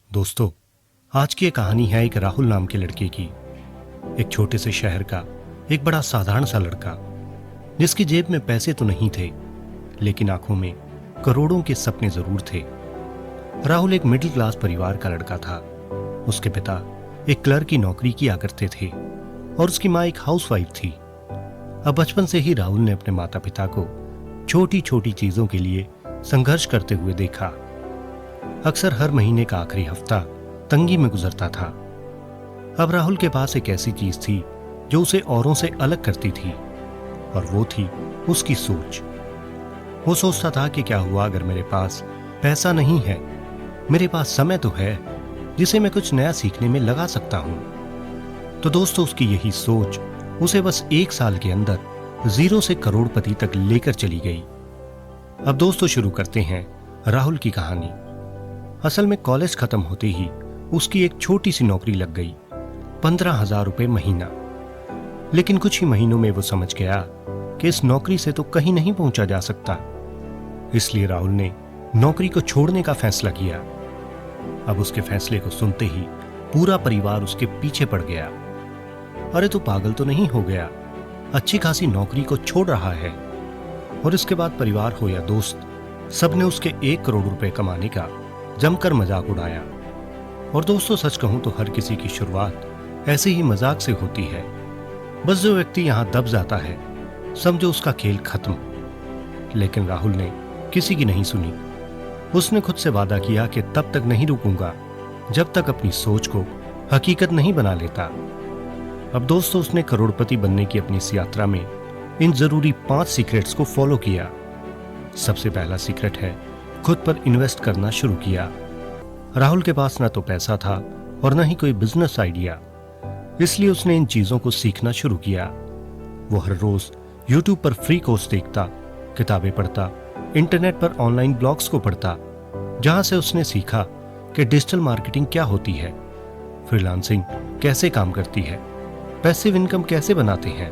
दोस्तों, आज की ये कहानी है एक राहुल नाम के लड़के की। एक छोटे से शहर का एक बड़ा साधारण सा लड़का, जिसकी जेब में पैसे तो नहीं थे, लेकिन आंखों में करोड़ों के सपने जरूर थे। राहुल एक मिडिल क्लास परिवार का लड़का था। उसके पिता एक क्लर्क की नौकरी किया करते थे और उसकी माँ एक हाउसवाइफ थी। अब बचपन से ही राहुल ने अपने माता पिता को छोटी छोटी चीजों के लिए संघर्ष करते हुए देखा। अक्सर हर महीने का आखिरी हफ्ता तंगी में गुजरता था। अब राहुल के पास एक ऐसी चीज थी जो उसे औरों से अलग करती थी, और वो थी उसकी सोच। वो सोचता था कि क्या हुआ अगर मेरे पास पैसा नहीं है, मेरे पास समय तो है जिसे मैं कुछ नया सीखने में लगा सकता हूं। तो दोस्तों, उसकी यही सोच उसे बस 1 साल के अंदर 0 से करोड़पति तक लेकर चली गई। अब दोस्तों, शुरू करते हैं राहुल की कहानी। असल में कॉलेज खत्म होते ही उसकी एक छोटी सी नौकरी लग गई, 15,000 रुपए महीना। लेकिन कुछ ही महीनों में वो समझ गया कि इस नौकरी से तो कहीं नहीं पहुंचा जा सकता। इसलिए राहुल ने नौकरी को छोड़ने का फैसला किया। अब उसके फैसले को सुनते ही पूरा परिवार उसके पीछे पड़ गया। अरे तू पागल तो नहीं हो गया, अच्छी खासी नौकरी को छोड़ रहा है। और इसके बाद परिवार हो या दोस्त, सबने उसके 1 करोड़ रुपए कमाने का जमकर मजाक उड़ाया। और दोस्तों, सच कहूं तो हर किसी की शुरुआत ऐसे ही मजाक से होती है। बस जो व्यक्ति यहां दब जाता है, समझो उसका खेल खत्म। लेकिन राहुल ने किसी की नहीं सुनी। उसने खुद से वादा किया कि तब तक नहीं रुकूंगा जब तक अपनी सोच को हकीकत नहीं बना लेता। अब दोस्तों, उसने करोड़पति बनने की अपनी इस यात्रा में इन जरूरी 5 सीक्रेट्स को फॉलो किया। सबसे पहला सीक्रेट है, खुद पर इन्वेस्ट करना शुरू किया। राहुल के पास ना तो पैसा था और ना ही कोई बिजनेस आइडिया, इसलिए उसने इन चीजों को सीखना शुरू किया। वो हर रोज यूट्यूब पर फ्री कोर्स देखता, किताबें पढ़ता, इंटरनेट पर ऑनलाइन ब्लॉग्स को पढ़ता, जहां से उसने सीखा कि डिजिटल मार्केटिंग क्या होती है, फ्रीलांसिंग कैसे काम करती है, पैसिव इनकम कैसे बनाते हैं,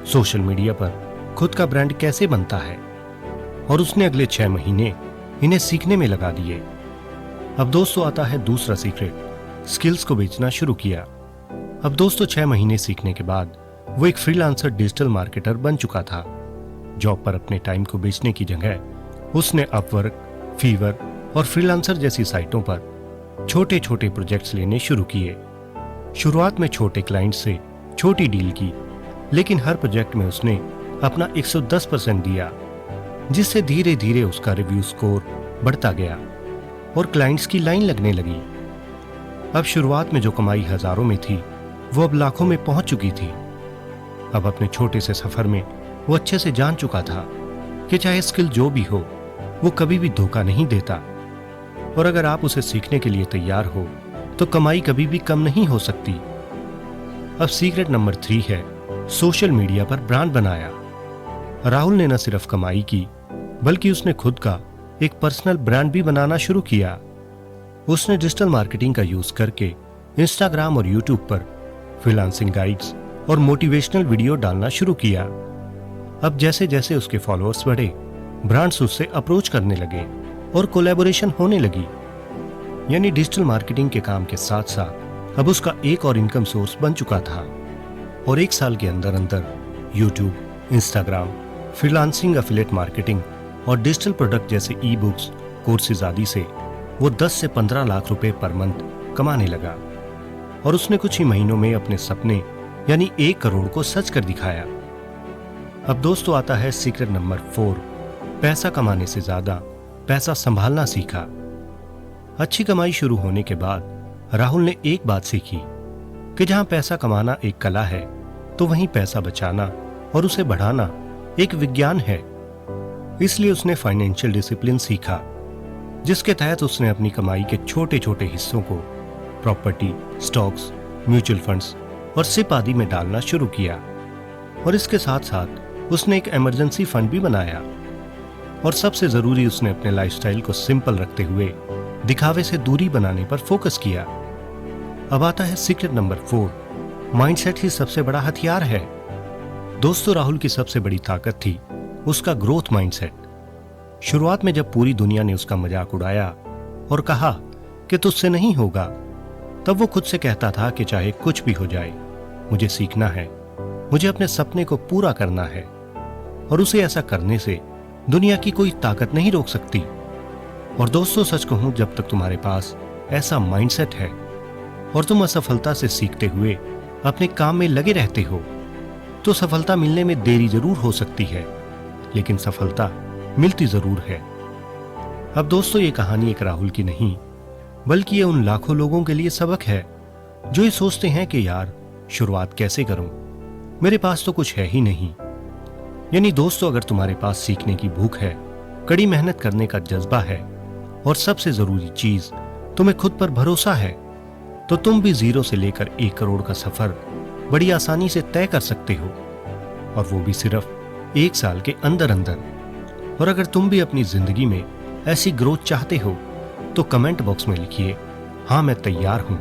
सोशल मीडिया पर खुद का ब्रांड कैसे बनता है। और उसने अगले 6 महीने इन्हें सीखने में लगा दिए। अब दोस्तों, आता है दूसरा सीक्रेट, स्किल्स को बेचना शुरू किया। अब दोस्तों, 6 महीने सीखने के बाद वो एक फ्रीलांसर डिजिटल मार्केटर बन चुका था। जॉब पर अपने टाइम को बेचने की जगह उसने अपवर्क, फीवर और फ्रीलांसर जैसी साइटों पर छोटे छोटे प्रोजेक्ट्स लेने शुरू किए। शुरुआत में छोटे क्लाइंट से छोटी डील की, लेकिन हर प्रोजेक्ट में उसने अपना 110% दिया, जिससे धीरे धीरे उसका रिव्यू स्कोर बढ़ता गया और क्लाइंट्स की लाइन लगने लगी। अब शुरुआत में जो कमाई हजारों में थी, वो अब लाखों में पहुंच चुकी थी। अब अपने छोटे से सफर में वो अच्छे से जान चुका था कि चाहे स्किल जो भी हो, वो कभी भी धोखा नहीं देता। और अगर आप उसे सीखने के लिए तैयार हो, तो कमाई कभी भी कम नहीं हो सकती। अब सीक्रेट नंबर 3 है, सोशल मीडिया पर ब्रांड बनाया। राहुल ने न सिर्फ कमाई की, बल्कि उसने खुद का एक पर्सनल ब्रांड भी बनाना शुरू किया। उसने डिजिटल मार्केटिंग का यूज करके इंस्टाग्राम और यूट्यूब पर फ्रीलांसिंग गाइड्स और मोटिवेशनल वीडियो डालना शुरू किया। अब जैसे जैसे उसके फॉलोअर्स बढ़े, ब्रांड्स उससे अप्रोच करने लगे और कोलैबोरेशन होने लगी। यानी डिजिटल मार्केटिंग के काम के साथ साथ अब उसका एक और इनकम सोर्स बन चुका था। और 1 साल के अंदर अंदर YouTube, Instagram, freelancing, affiliate marketing और डिजिटल प्रोडक्ट जैसे ई बुक्स, कोर्सेज आदि से वो 10 से 15 लाख रुपए पर मंथ कमाने लगा। और उसने कुछ ही महीनों में अपने सपने यानी 1 करोड़ को सच कर दिखाया। अब दोस्तों, आता है सीक्रेट नंबर 4, पैसा कमाने से ज्यादा पैसा संभालना सीखा। अच्छी कमाई शुरू होने के बाद राहुल ने एक बात सीखी कि जहां पैसा कमाना एक कला है, तो वहीं पैसा बचाना और उसे बढ़ाना एक विज्ञान है। इसलिए उसने फाइनेंशियल डिसिप्लिन सीखा, जिसके तहत उसने अपनी कमाई के छोटे छोटे हिस्सों को प्रॉपर्टी, स्टॉक्स, म्यूचुअल फंड्स और सिप आदि में डालना शुरू किया। और इसके साथ साथ उसने एक इमरजेंसी फंड भी बनाया। और सबसे जरूरी, उसने अपने लाइफस्टाइल को सिंपल रखते हुए दिखावे से दूरी बनाने पर फोकस किया। अब आता है सीक्रेट नंबर 4, माइंडसेट ही सबसे बड़ा हथियार है। दोस्तों, राहुल की सबसे बड़ी ताकत थी उसका ग्रोथ माइंडसेट। शुरुआत में जब पूरी दुनिया ने उसका मजाक उड़ाया और कहा कि तुझसे नहीं होगा, तब वो खुद से कहता था कि चाहे कुछ भी हो जाए, मुझे सीखना है, मुझे अपने सपने को पूरा करना है, और उसे ऐसा करने से दुनिया की कोई ताकत नहीं रोक सकती। और दोस्तों, सच कहूं, जब तक तुम्हारे पास ऐसा माइंडसेट है और तुम असफलता से सीखते हुए अपने काम में लगे रहते हो, तो सफलता मिलने में देरी जरूर हो सकती है, लेकिन सफलता मिलती जरूर है। अब दोस्तों, ये कहानी एक राहुल की नहीं, बल्कि ये उन लाखों लोगों के लिए सबक है जो ये सोचते हैं कि यार शुरुआत कैसे करूं, मेरे पास तो कुछ है ही नहीं। यानी दोस्तों, अगर तुम्हारे पास सीखने की भूख है, कड़ी मेहनत करने का जज्बा है और सबसे जरूरी चीज तुम्हें खुद पर भरोसा है, तो तुम भी 0 से लेकर 1 करोड़ का सफर बड़ी आसानी से तय कर सकते हो, और वो भी सिर्फ 1 साल के अंदर अंदर। और अगर तुम भी अपनी जिंदगी में ऐसी ग्रोथ चाहते हो तो कमेंट बॉक्स में लिखिए, हाँ मैं तैयार हूं।